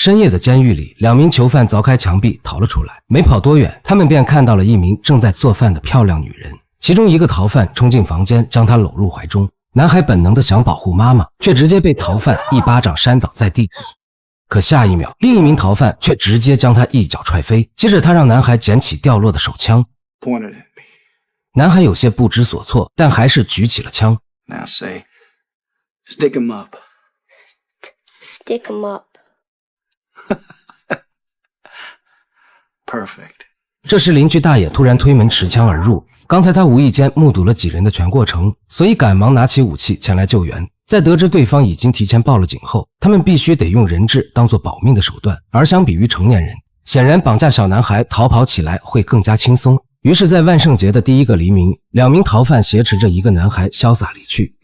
深夜的监狱里，2名囚犯凿开墙壁逃了出来，没跑多远，他们便看到了一名正在做饭的漂亮女人。其中一个逃犯冲进房间，将她搂入怀中。男孩本能的想保护妈妈，却直接被逃犯一巴掌扇倒在地。可下一秒，另一名逃犯却直接将他一脚踹飞，接着他让男孩捡起掉落的手枪。男孩有些不知所措，但还是举起了枪。Now say, stick him up. Stick him up. Perfect. 这时邻居大爷突然推门持枪而入，刚才他无意间目睹了几人的全过程，所以赶忙拿起武器前来救援。在得知对方已经提前报了警后，他们必须得用人质当作保命的手段，而相比于成年人，显然绑架小男孩逃跑起来会更加轻松。于是在万圣节的第一个黎明，2名逃犯挟持着一个男孩潇洒离去。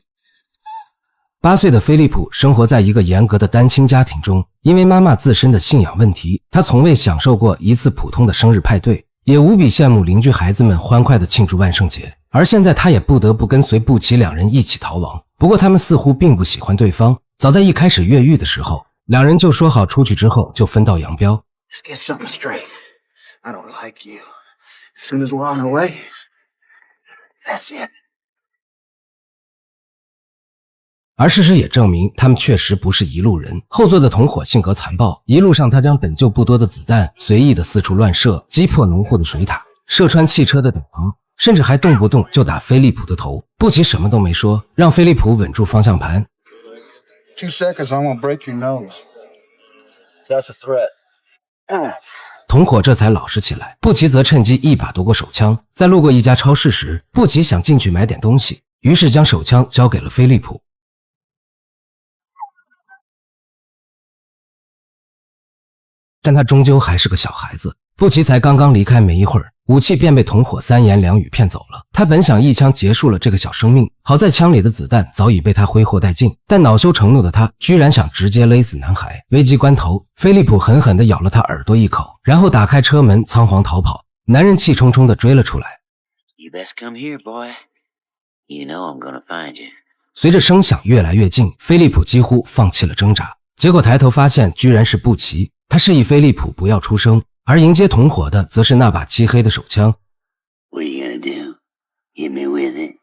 8岁的菲利普生活在一个严格的单亲家庭中，因为妈妈自身的信仰问题，他从未享受过一次普通的生日派对，也无比羡慕邻居孩子们欢快地庆祝万圣节。而现在他也不得不跟随布奇2人一起逃亡。不过他们似乎并不喜欢对方，早在一开始越狱的时候，2人就说好出去之后就分道扬镳。 Let's get something straight. I don't like you. As soon as we're on our way, that's it. 而事实也证明，他们确实不是一路人。后座的同伙性格残暴，一路上他将本就不多的子弹随意的四处乱射，击破农户的水塔，射穿汽车的顶棚，甚至还动不动就打菲利普的头。布奇什么都没说，让菲利普稳住方向盘。2 seconds, I'm gonna break your nose. That's a threat. 同伙这才老实起来，布奇则趁机一把夺过手枪。在路过一家超市时，布奇想进去买点东西，于是将手枪交给了菲利普。但他终究还是个小孩子，布奇才刚刚离开没一会儿，武器便被同伙3言2语骗走了。他本想一枪结束了这个小生命，好在枪里的子弹早已被他挥霍殆尽，但恼羞成怒的他居然想直接勒死男孩。危急关头，菲利普狠狠地咬了他耳朵一口，然后打开车门仓皇逃跑。男人气冲冲地追了出来。 You best come here, boy. You know I'm gonna find you. 随着声响越来越近，菲利普几乎放弃了挣扎，结果抬头发现居然是布奇。他示意菲利普不要出声，而迎接同伙的则是那把漆黑的手枪。 What are you gonna do? Hit me with it?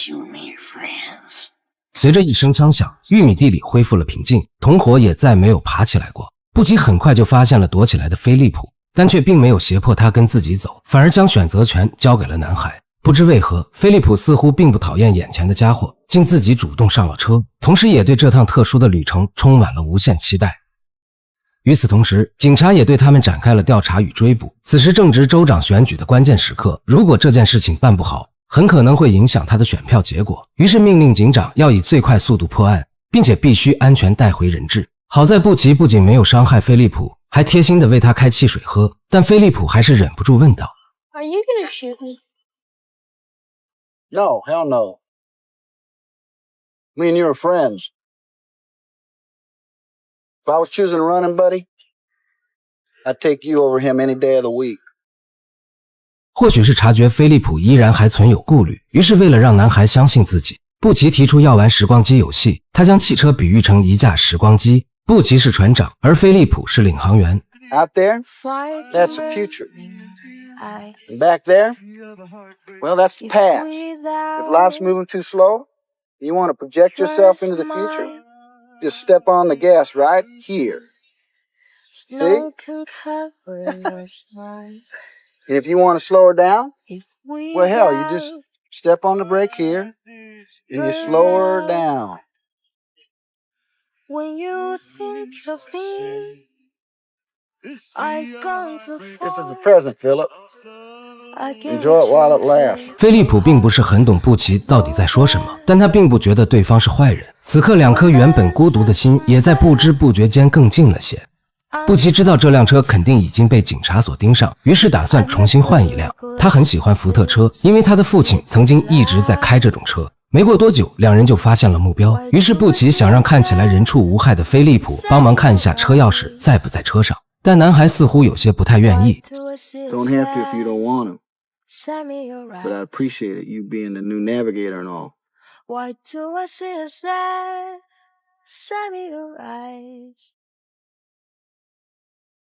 You and me are friends. 随着一声枪响，玉米地里恢复了平静，同伙也再没有爬起来过。布奇很快就发现了躲起来的菲利普，但却并没有胁迫他跟自己走，反而将选择权交给了男孩。不知为何，菲利普似乎并不讨厌眼前的家伙，竟自己主动上了车，同时也对这趟特殊的旅程充满了无限期待。与此同时，警察也对他们展开了调查与追捕。此时正值州长选举的关键时刻，如果这件事情办不好，很可能会影响他的选票结果。于是命令警长要以最快速度破案，并且必须安全带回人质。好在布奇不仅没有伤害菲利普，还贴心地为他开汽水喝，但菲利普还是忍不住问道 Are you gonna shoot me? No, hell no. Me and you are friends. If I was choosing a running buddy, I'd take you over him any day of the week. 或许是察觉菲利普依然还存有顾虑，于是为了让男孩相信自己，布奇提出要玩时光机游戏。他将汽车比喻成一架时光机，布奇是船长，而菲利普是领航员。 Out there, that's the future. And back there, well, that's the past. If life's moving too slow, and you want to project yourself into the future, just step on the gas right here. See? And if you want to slow her down, well, hell, you just step on the brake here, and you slow her down. When you think of me, I've gone too This is far. the present, Philip. Enjoy it while it lasts. 菲利普并不是很懂布奇到底在说什么，但他并不觉得对方是坏人。此刻2颗原本孤独的心也在不知不觉间更近了些。布奇知道这辆车肯定已经被警察所盯上，于是打算重新换一辆。他很喜欢福特车，因为他的父亲曾经一直在开这种车。没过多久，2人就发现了目标。于是布奇想让看起来人畜无害的菲利普帮忙看一下车钥匙在不在车上，但男孩似乎有些不太愿意。 Don't have to if you don't want to. Set me alright. But I appreciated you being the new navigator and all. Why do I see a set? Set me alright.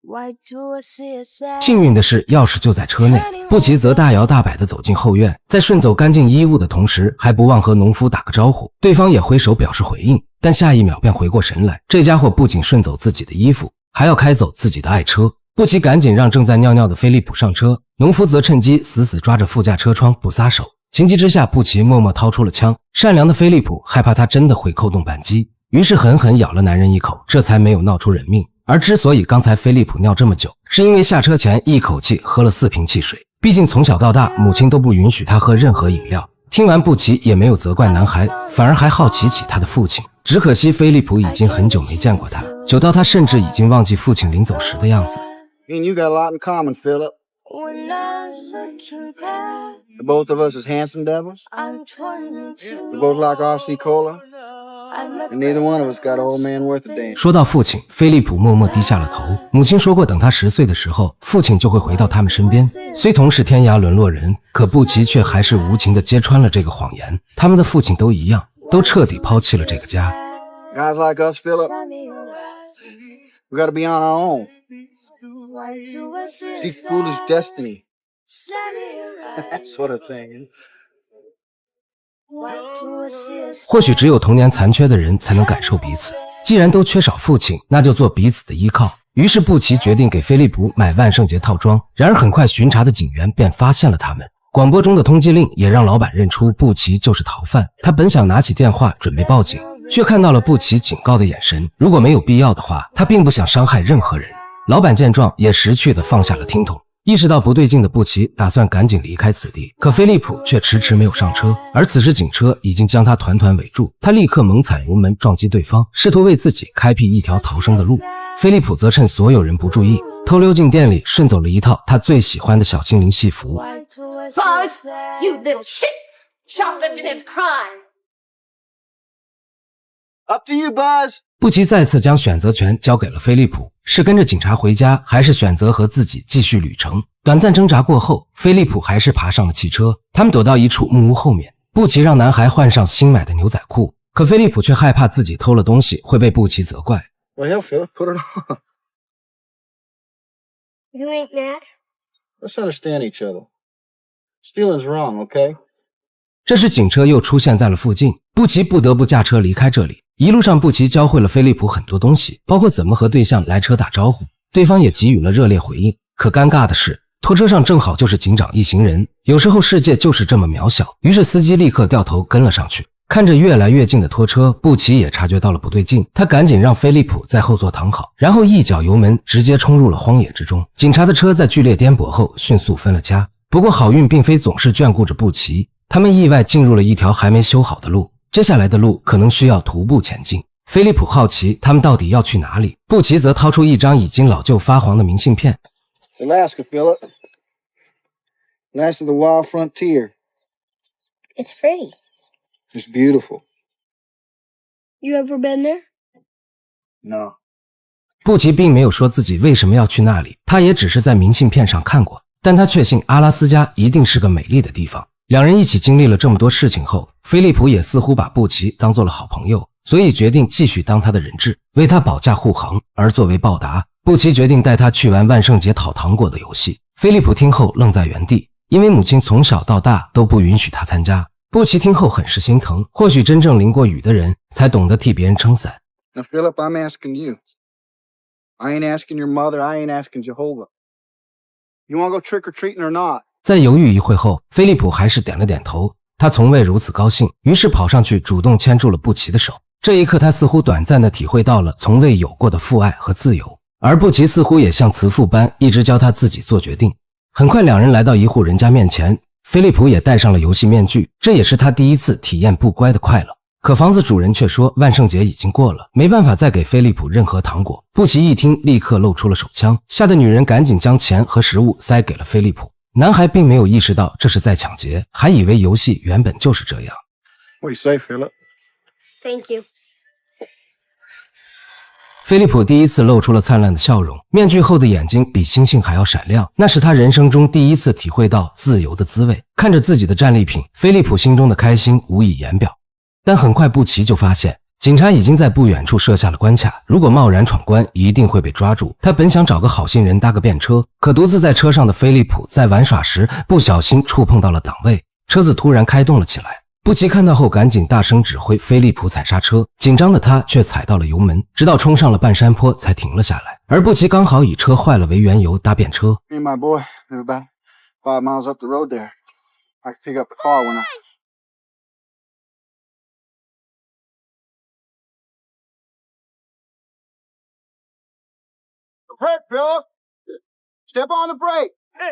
Why do I see a set? 幸运的是，钥匙就在车内。布奇则大摇大摆地走进后院，在顺走干净衣物的同时，还不忘和农夫打个招呼。对方也挥手表示回应，但下一秒便回过神来，这家伙不仅顺走自己的衣服，还要开走自己的爱车。布奇赶紧让正在尿尿的菲利普上车，农夫则趁机死死抓着副驾车窗不撒手。情急之下，布奇默默掏出了枪。善良的菲利普害怕他真的会扣动扳机，于是狠狠咬了男人一口，这才没有闹出人命。而之所以刚才菲利普尿这么久，是因为下车前一口气喝了4瓶汽水。毕竟从小到大，母亲都不允许他喝任何饮料。听完布奇也没有责怪男孩，反而还好奇起他的父亲。只可惜菲利普已经很久没见过他，久到他甚至已经忘记父亲临走时的样子。Me and you got a lot in common, Philip. When I'm looking back, The both of us is handsome devils. I'm 22. We both like RC Cola. And neither one of us got an old man worth a damn. 说到父亲，菲利普默默低下了头。母亲说过，等他10岁的时候，父亲就会回到他们身边。虽同是天涯沦落人，可布奇却还是无情地揭穿了这个谎言。他们的父亲都一样，都彻底抛弃了这个家。Guys like us, Philip, Set me alright. we gotta be on our own. Why do I see a See set? foolish destiny. Set me alright. That sort of thing. Why do I see a set? 或许只有童年残缺的人才能感受彼此。既然都缺少父亲，那就做彼此的依靠。于是布奇决定给菲利普买万圣节套装。然而很快巡查的警员便发现了他们。广播中的通缉令也让老板认出布奇就是逃犯。他本想拿起电话准备报警，却看到了布奇警告的眼神。如果没有必要的话，他并不想伤害任何人。老板见状也识趣地放下了听筒。意识到不对劲的布奇打算赶紧离开此地，可菲利普却迟迟没有上车，而此时警车已经将他团团围住。他立刻猛踩油门撞击对方，试图为自己开辟一条逃生的路。菲利普则趁所有人不注意，偷溜进店里顺走了一套他最喜欢的小精灵戏服。 Why do I see a Buzz, set? you little shit! Shoplifting is crime. Up to you, Buzz. 布奇再次将选择权交给了菲利普，是跟着警察回家，还是选择和自己继续旅程？短暂挣扎过后，菲利普还是爬上了汽车。他们躲到一处木屋后面，布奇让男孩换上新买的牛仔裤，可菲利普却害怕自己偷了东西会被布奇责怪。 Well, hell, Philip, put it on. You ain't mad? Let's understand each other. Stealing's wrong, okay? 这时警车又出现在了附近，布奇不得不驾车离开这里。一路上，布奇教会了菲利普很多东西，包括怎么和对象来车打招呼，对方也给予了热烈回应。可尴尬的是，拖车上正好就是警长一行人，有时候世界就是这么渺小。于是司机立刻掉头跟了上去。看着越来越近的拖车，布奇也察觉到了不对劲，他赶紧让菲利普在后座躺好，然后一脚油门直接冲入了荒野之中。警察的车在剧烈颠簸后迅速分了家。不过好运并非总是眷顾着布奇，他们意外进入了一条还没修好的路，接下来的路可能需要徒步前进。菲利普好奇他们到底要去哪里，布奇则掏出一张已经老旧发黄的明信片。 It's Alaska, Philip. Last of the wild frontier. It's pretty. It's beautiful. You ever been there? No. 布奇并没有说自己为什么要去那里，他也只是在明信片上看过，但他确信阿拉斯加一定是个美丽的地方。两人一起经历了这么多事情后，菲利普也似乎把布奇当做了好朋友，所以决定继续当他的人质，为他保驾护航。而作为报答，布奇决定带他去玩万圣节讨糖果的游戏。菲利普听后愣在原地，因为母亲从小到大都不允许他参加。布奇听后很是心疼，或许真正淋过雨的人才懂得替别人撑伞。 Now, Philip, I'm asking you. I ain't asking your mother. I ain't asking Jehovah. You want to go trick-or-treating or not? 在犹豫一会后，菲利普还是点了点头。他从未如此高兴，于是跑上去主动牵住了布奇的手。这一刻，他似乎短暂地体会到了从未有过的父爱和自由，而布奇似乎也像慈父般一直教他自己做决定。很快，两人来到一户人家面前，菲利普也戴上了游戏面具，这也是他第一次体验不乖的快乐。可房子主人却说万圣节已经过了，没办法再给菲利普任何糖果。布奇一听，立刻露出了手枪，吓得女人赶紧将钱和食物塞给了菲利普。男孩并没有意识到这是在抢劫，还以为游戏原本就是这样。 What do you say, Philip? Thank you. 菲利普第一次露出了灿烂的笑容，面具后的眼睛比星星还要闪亮，那是他人生中第一次体会到自由的滋味。看着自己的战利品，菲利普心中的开心无以言表。但很快布奇就发现，警察已经在不远处设下了关卡，如果贸然闯关，一定会被抓住。他本想找个好心人搭个便车，可独自在车上的菲利普在玩耍时不小心触碰到了档位，车子突然开动了起来。布奇看到后赶紧大声指挥菲利普踩刹车，紧张的他却踩到了油门，直到冲上了半山坡才停了下来。而布奇刚好以车坏了为缘由搭便车。 Me and my boy live about 5 miles up the road there. I can pick up the car when I... Hey, Phil! Step on the brake! Hey!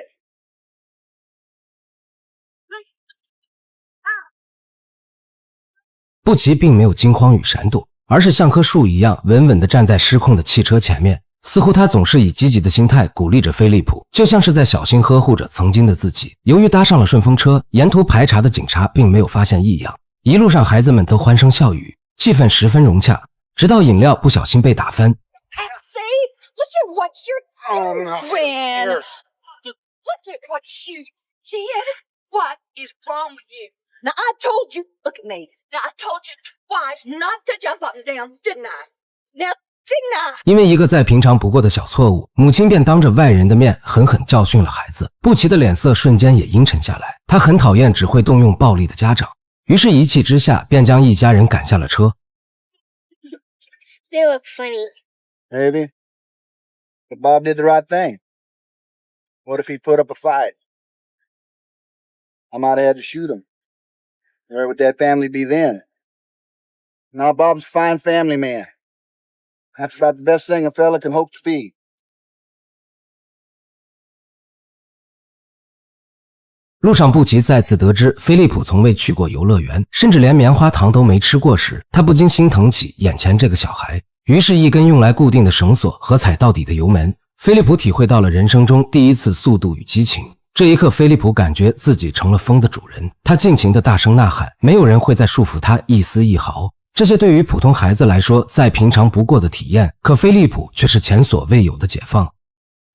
布奇并没有惊慌与闪躲，而是像棵树一样稳稳地站在失控的汽车前面，似乎他总是以积极的心态鼓励着菲利普，就像是在小心呵护着曾经的自己。由于搭上了顺风车，沿途排查的警察并没有发现异样，一路上孩子们都欢声笑语，气氛十分融洽，直到饮料不小心被打翻。 See? Look at what you're Oh, no. doing. Here. Look at what you did. What is wrong with you? Now, I told you, look at me. Now, I told you twice not to jump up and down, didn't I? Now, didn't I? 因为一个再平常不过的小错误，母亲便当着外人的面狠狠教训了孩子。布奇的脸色瞬间也阴沉下来，他很讨厌只会动用暴力的家长，于是一气之下便将一家人赶下了车。 They look funny. Maybe. But Bob did the right thing. What if he put up a fight? I might have had to shoot him. Where would that family be then? Now Bob's a fine family man. That's about the best thing a fella can hope to be. 路上，布奇再次得知菲利普从未去过游乐园，甚至连棉花糖都没吃过时，他不禁心疼起眼前这个小孩。于是，一根用来固定的绳索和踩到底的油门，菲利普体会到了人生中第一次速度与激情。这一刻，菲利普感觉自己成了风的主人，他尽情地大声呐喊，没有人会再束缚他一丝一毫。这些对于普通孩子来说再平常不过的体验，可菲利普却是前所未有的解放。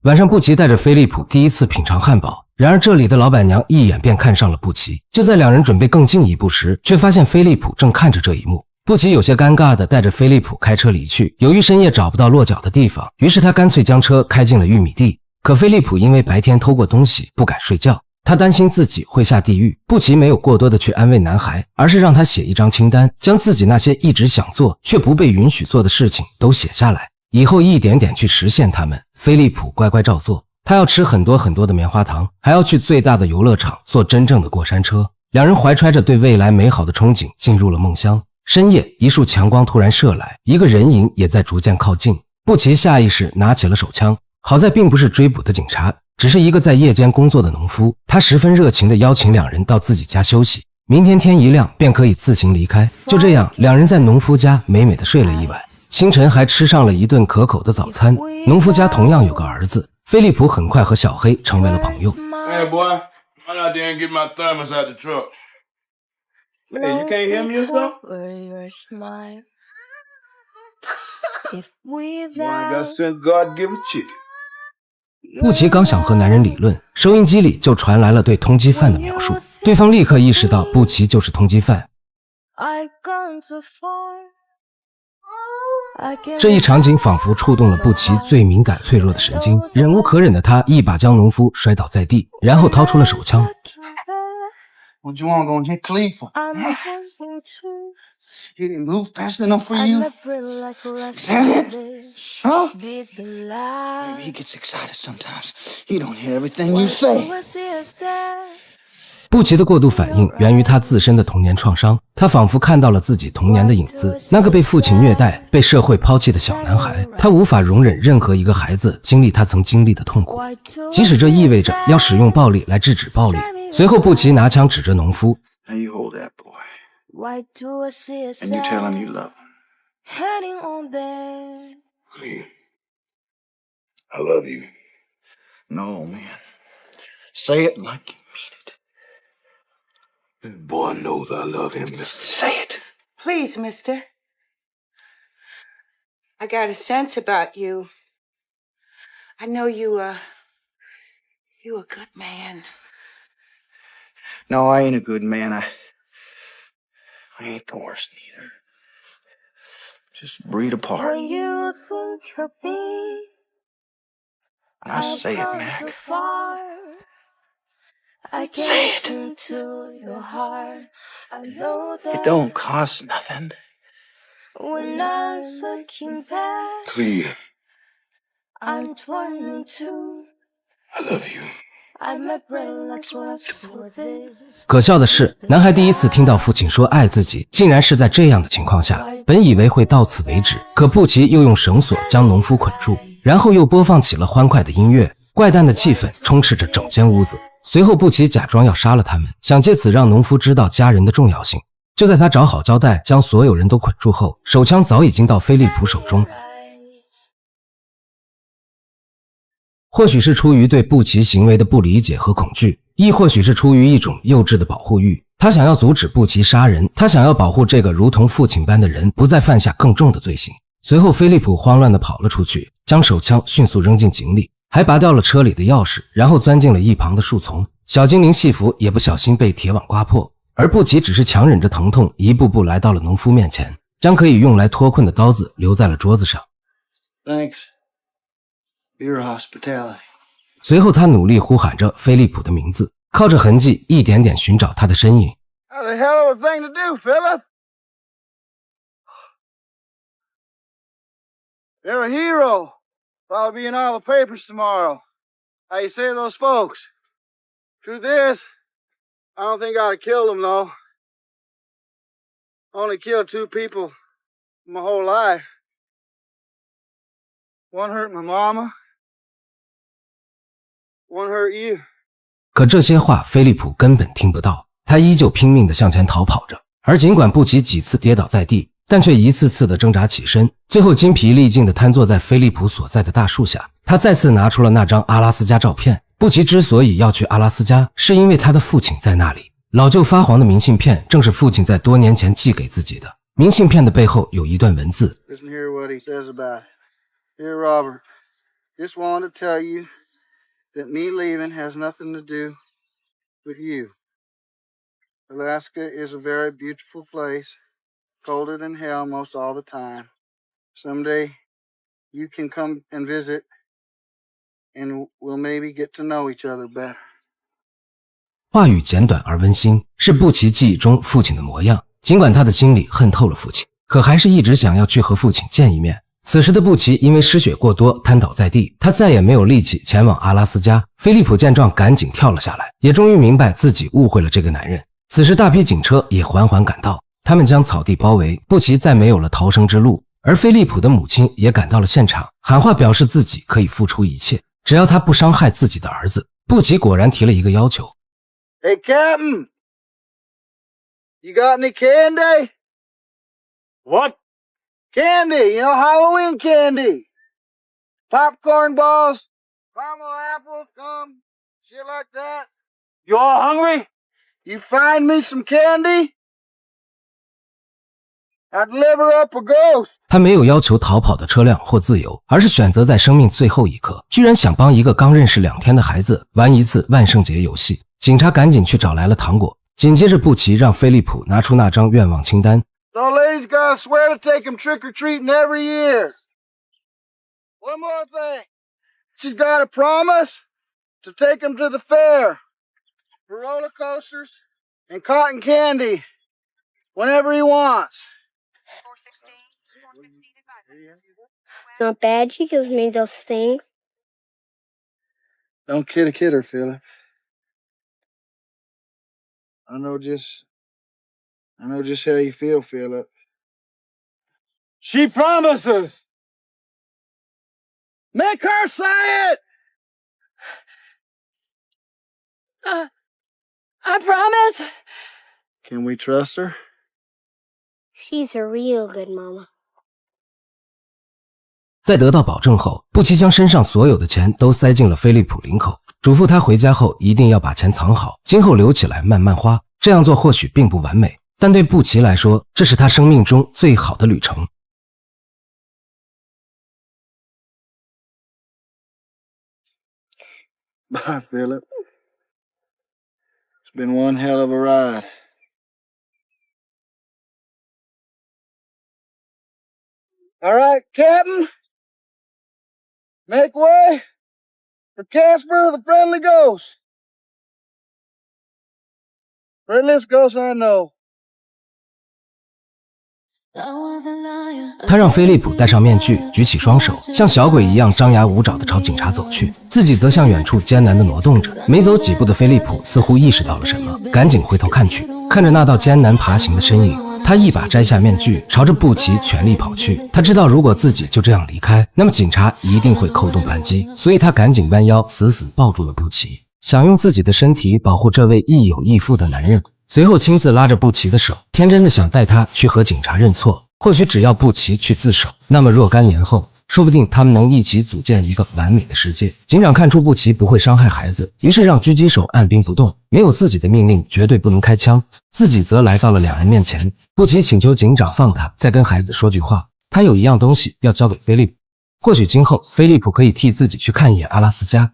晚上，布奇带着菲利普第一次品尝汉堡，然而这里的老板娘一眼便看上了布奇。就在两人准备更进一步时，却发现菲利普正看着这一幕。布奇有些尴尬地带着菲利普开车离去，由于深夜找不到落脚的地方，于是他干脆将车开进了玉米地。可菲利普因为白天偷过东西，不敢睡觉，他担心自己会下地狱。布奇没有过多的去安慰男孩，而是让他写一张清单，将自己那些一直想做却不被允许做的事情都写下来，以后一点点去实现它们。菲利普乖乖照做，他要吃很多很多的棉花糖，还要去最大的游乐场坐真正的过山车。两人怀揣着对未来美好的憧憬进入了梦乡。深夜，一束强光突然射来，一个人影也在逐渐靠近。布奇下意识拿起了手枪，好在并不是追捕的警察，只是一个在夜间工作的农夫。他十分热情地邀请两人到自己家休息，明天天一亮便可以自行离开。就这样，两人在农夫家美美地睡了一晚，清晨还吃上了一顿可口的早餐。农夫家同样有个儿子，菲利普很快和小黑成为了朋友。 Hey, boy, run out there and get my thermos out the truck. Hey, you can't hear me or something? Boy, I got sent God give a chicken. 布奇刚想和男人理论，收音机里就传来了对通缉犯的描述，对方立刻意识到布奇就是通缉犯。这一场景仿佛触动了布奇最敏感脆弱的神经，忍无可忍的他一把将农夫摔倒在地，然后掏出了手枪。 What you want? Gonna hit Khalifa? He didn't move fast enough for you? Is that it? Huh? Maybe he gets excited sometimes. He don't hear everything you say. 布奇的过度反应源于他自身的童年创伤，他仿佛看到了自己童年的影子，那个被父亲虐待、被社会抛弃的小男孩。他无法容忍任何一个孩子经历他曾经历的痛苦，即使这意味着要使用暴力来制止暴力。随后，布奇拿枪指着农夫 Now you hold that boy. And you tell him you love him. Lee, I love you. No, man. Say it like you mean it. This boy knows I love him. Say it. Please, mister. I got a sense about you. I know you a good man. No, I ain't a good man. I ain't the worst neither. Just breed apart. When you think you're big, Now say it, gone Mac. too far. I Say get it. into your heart. I know that It don't cost nothing. we're not looking back. Clea, I'm torn in two. I love you. I my brain like what's for this.可笑的是，男孩第一次听到父亲说爱自己，竟然是在这样的情况下。本以为会到此为止，可布奇又用绳索将农夫捆住，然后又播放起了欢快的音乐，怪诞的气氛充斥着整间屋子。随后布奇假装要杀了他们，想借此让农夫知道家人的重要性。就在他找好胶带将所有人都捆住后，手枪早已经到菲利普手中。或许是出于对布奇行为的不理解和恐惧，亦或许是出于一种幼稚的保护欲，他想要阻止布奇杀人，他想要保护这个如同父亲般的人不再犯下更重的罪行。随后菲利普慌乱地跑了出去，将手枪迅速扔进井里，还拔掉了车里的钥匙，然后钻进了一旁的树丛。小精灵戏服也不小心被铁网刮破，而布奇只是强忍着疼痛，一步步来到了农夫面前，将可以用来脱困的刀子留在了桌子上。 Thanks for your hospitality. 随后他努力呼喊着菲利普的名字，靠着痕迹一点点寻找他的身影。 That's a hell of a thing to do, Philip. You're a hero. Probably be in all the papers tomorrow. How you save those folks? Truth is, I don't think I'd have killed them, though. Only killed 2 people my whole life. One hurt my mama. One hurt you. 可这些话菲利普根本听不到，他依旧拼命地向前逃跑着。而尽管布奇几次跌倒在地，但却一次次地挣扎起身，最后筋疲力尽地瘫坐在菲利普所在的大树下。他再次拿出了那张阿拉斯加照片。布奇之所以要去阿拉斯加，是因为他的父亲在那里。老旧发黄的明信片正是父亲在多年前寄给自己的。明信片的背后有一段文字 Listen here what he says about it. Dear Robert, just wanted to tell you that me leaving has nothing to do with you. Alaska is a very beautiful place, colder than hell most all the time. Someday you can come and visit, and we'll maybe get to know each other better. 话语简短而温馨，是布奇记忆中父亲的模样。尽管他的心里恨透了父亲，可还是一直想要去和父亲见一面。此时的布奇因为失血过多瘫倒在地，他再也没有力气前往阿拉斯加。菲利普见状赶紧跳了下来，也终于明白自己误会了这个男人。此时大批警车也缓缓赶到，他们将草地包围，布奇再没有了逃生之路。而菲利普的母亲也赶到了现场，喊话表示自己可以付出一切，只要他不伤害自己的儿子。布奇果然提了一个要求。 Hey, Captain, you got any candy? What? Candy, you know, Halloween candy. Popcorn balls, caramel apple, gum, shit like that. You all hungry? You find me some candy, I'd deliver up a ghost. 他没有要求逃跑的车辆或自由，而是选择在生命最后一刻，居然想帮一个刚认识2天的孩子玩一次万圣节游戏。警察赶紧去找来了糖果，紧接着布奇让菲利普拿出那张愿望清单。 The old lady's gotta swear to take him trick-or-treating every year. One more thing. She's gotta promise to take him to the fair, for roller coasters, and cotton candy whenever he wants. Not bad she gives me those things. Don't kid her, Philip. I know just how you feel, Philip. She promises! Make her say it! I promise. Can we trust her? She's a real good mama. 在得到保证后，布奇将身上所有的钱都塞进了菲利普领口，嘱咐他回家后一定要把钱藏好，今后留起来慢慢花。这样做或许并不完美，但对布奇来说，这是他生命中最好的旅程。Bye, Philip. It's been one hell of a ride. All right, Captain. Make way for Casper the Friendly Ghost. Friendliest ghost I know. 他让菲利普戴上面具，举起双手，像小鬼一样张牙舞爪地朝警察走去，自己则向远处艰难地挪动着。没走几步的菲利普似乎意识到了什么，赶紧回头看去，看着那道艰难爬行的身影，他一把摘下面具，朝着布奇全力跑去。他知道，如果自己就这样离开，那么警察一定会扣动扳机，所以他赶紧弯腰，死死抱住了布奇，想用自己的身体保护这位亦有亦负的男人。随后亲自拉着布奇的手，天真的想带他去和警察认错。或许只要布奇去自首，那么若干年后，说不定他们能一起组建一个完美的世界。警长看出布奇不会伤害孩子，于是让狙击手按兵不动，没有自己的命令绝对不能开枪。自己则来到了两人面前。布奇请求警长放他，再跟孩子说句话，他有一样东西要交给菲利普。或许今后菲利普可以替自己去看一眼阿拉斯加。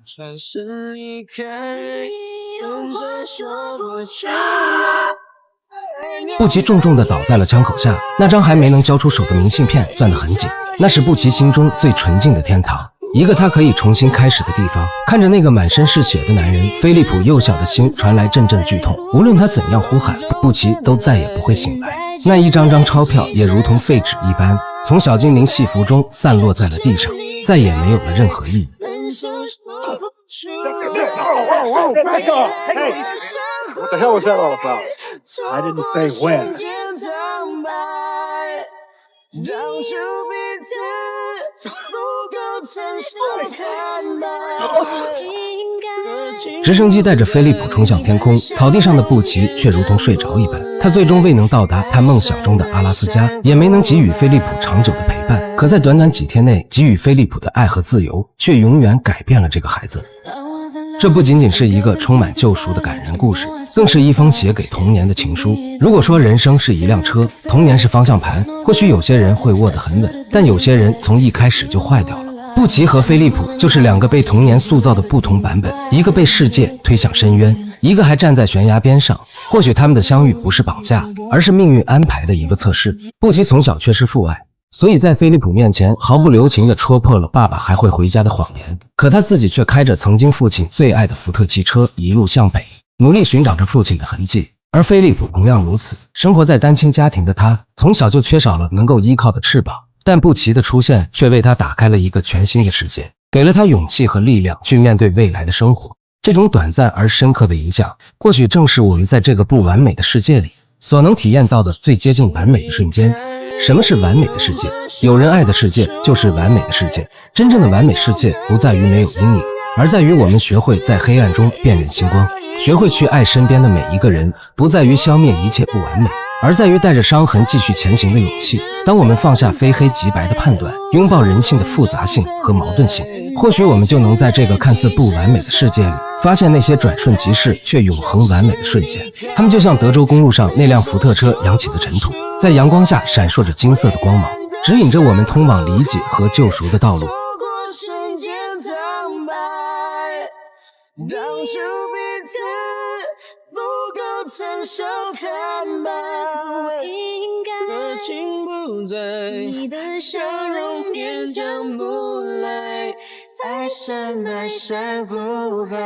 布奇重重地倒在了枪口下，那张还没能交出手的明信片攥得很紧，那是布奇心中最纯净的天堂，一个他可以重新开始的地方。看着那个满身是血的男人，菲利普幼小的心传来阵阵剧痛，无论他怎样呼喊，布奇都再也不会醒来。那一张张钞票也如同废纸一般，从小精灵戏服中散落在了地上，再也没有了任何意义。Back off! Hey, what the hell was that all about? I didn't say when. 直升机带着菲利普冲向天空，草地上的布奇却如同睡着一般。他最终未能到达他梦想中的阿拉斯加，也没能给予菲利普长久的陪伴。可在短短几天内给予菲利普的爱和自由，却永远改变了这个孩子。这不仅仅是一个充满救赎的感人故事，更是一封写给童年的情书。如果说人生是一辆车，童年是方向盘，或许有些人会握得很稳，但有些人从一开始就坏掉了。布奇和菲利普就是两个被童年塑造的不同版本，一个被世界推向深渊，一个还站在悬崖边上。或许他们的相遇不是绑架，而是命运安排的一个测试。布奇从小缺失父爱，所以在菲利普面前毫不留情地戳破了爸爸还会回家的谎言，可他自己却开着曾经父亲最爱的福特汽车一路向北，努力寻找着父亲的痕迹。而菲利普同样如此，生活在单亲家庭的他，从小就缺少了能够依靠的翅膀，但布奇的出现却为他打开了一个全新的世界，给了他勇气和力量去面对未来的生活。这种短暂而深刻的影响，或许正是我们在这个不完美的世界里所能体验到的最接近完美的瞬间。什么是完美的世界？有人爱的世界就是完美的世界。真正的完美世界不在于没有阴影，而在于我们学会在黑暗中辨认星光，学会去爱身边的每一个人，不在于消灭一切不完美，而在于带着伤痕继续前行的勇气。当我们放下非黑即白的判断，拥抱人性的复杂性和矛盾性，或许我们就能在这个看似不完美的世界里，发现那些转瞬即逝却永恒完美的瞬间。它们就像德州公路上那辆福特车扬起的尘土，在阳光下闪烁着金色的光芒，指引着我们通往理解和救赎的道路。当初彼此不够成熟坦白，我应该热情不在，你的笑容变成不来，爱深埋山不海。